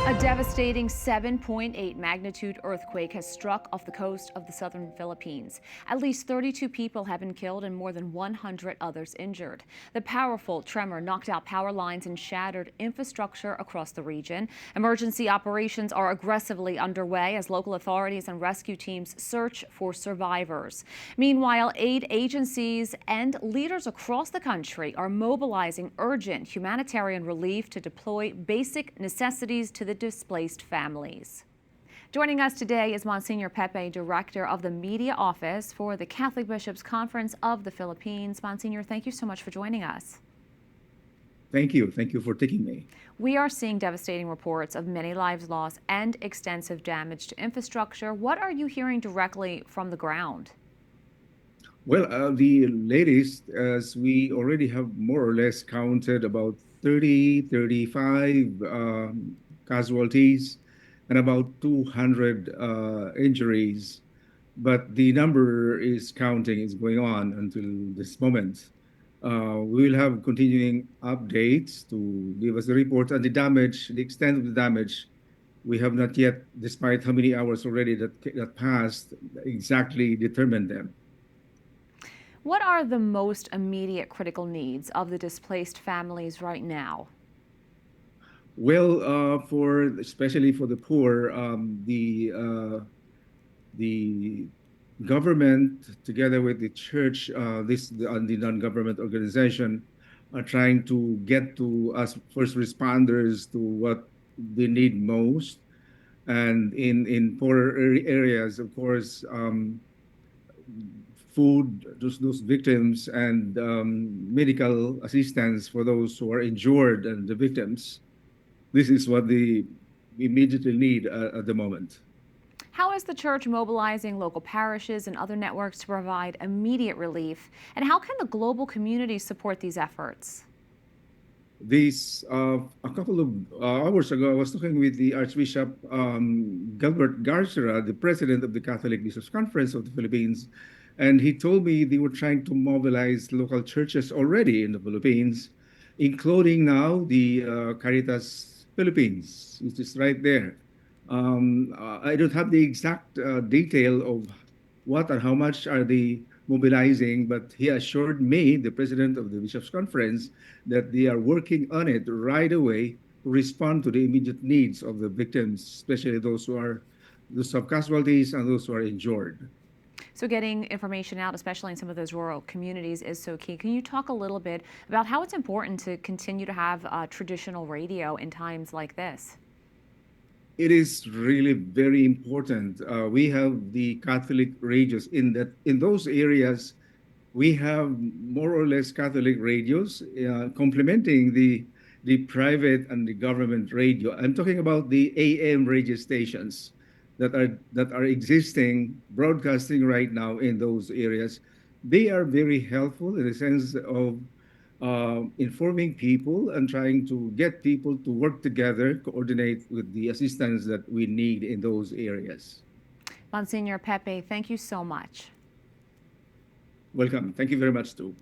A devastating 7.8 magnitude earthquake has struck off the coast of the southern Philippines. At least 32 people have been killed and more than 100 others injured. The powerful tremor knocked out power lines and shattered infrastructure across the region. Emergency operations are aggressively underway as local authorities and rescue teams search for survivors. Meanwhile, aid agencies and leaders across the country are mobilizing urgent humanitarian relief to deploy basic necessities to the displaced families. Joining us today is Monsignor Pepe, Director of the Media Office for the Catholic Bishops' Conference of the Philippines. Monsignor, thank you so much for joining us. Thank you. Thank you for taking me. We are seeing devastating reports of many lives lost and extensive damage to infrastructure. What are you hearing directly from the ground? Well, the latest, as we already have more or less counted about 35 casualties and about 200 injuries. But the number is counting, is going on until this moment. We will have continuing updates to give us the report on the damage, the extent of the damage. We have not yet, despite how many hours already that passed, exactly determined them. What are the most immediate critical needs of the displaced families right now? Well, especially for the poor, the government, together with the church, the non-government organization, are trying to get to us first responders to what they need most, and in poorer areas, of course, food, those victims, and medical assistance for those who are injured and the victims. This is what they immediately need at the moment. How is the church mobilizing local parishes and other networks to provide immediate relief? And how can the global community support these efforts? A couple of hours ago, I was talking with the Archbishop Gilbert Garcia, the president of the Catholic Bishops' Conference of the Philippines, and he told me they were trying to mobilize local churches already in the Philippines, including now the Caritas Philippines, which is right there. I don't have the exact detail of what or how much are they mobilizing, but he assured me, the president of the Bishops' Conference, that they are working on it right away to respond to the immediate needs of the victims, especially those who have casualties and those who are injured. So getting information out, especially in some of those rural communities, is so key. Can you talk a little bit about how it's important to continue to have traditional radio in times like this? It is really very important. We have the Catholic radios in those areas. We have more or less Catholic radios complementing the private and the government radio. I'm talking about the AM radio stations that are existing, broadcasting right now in those areas. They are very helpful in the sense of informing people and trying to get people to work together, coordinate with the assistance that we need in those areas. Monsignor Pepe, thank you so much. Welcome. Thank you very much, too.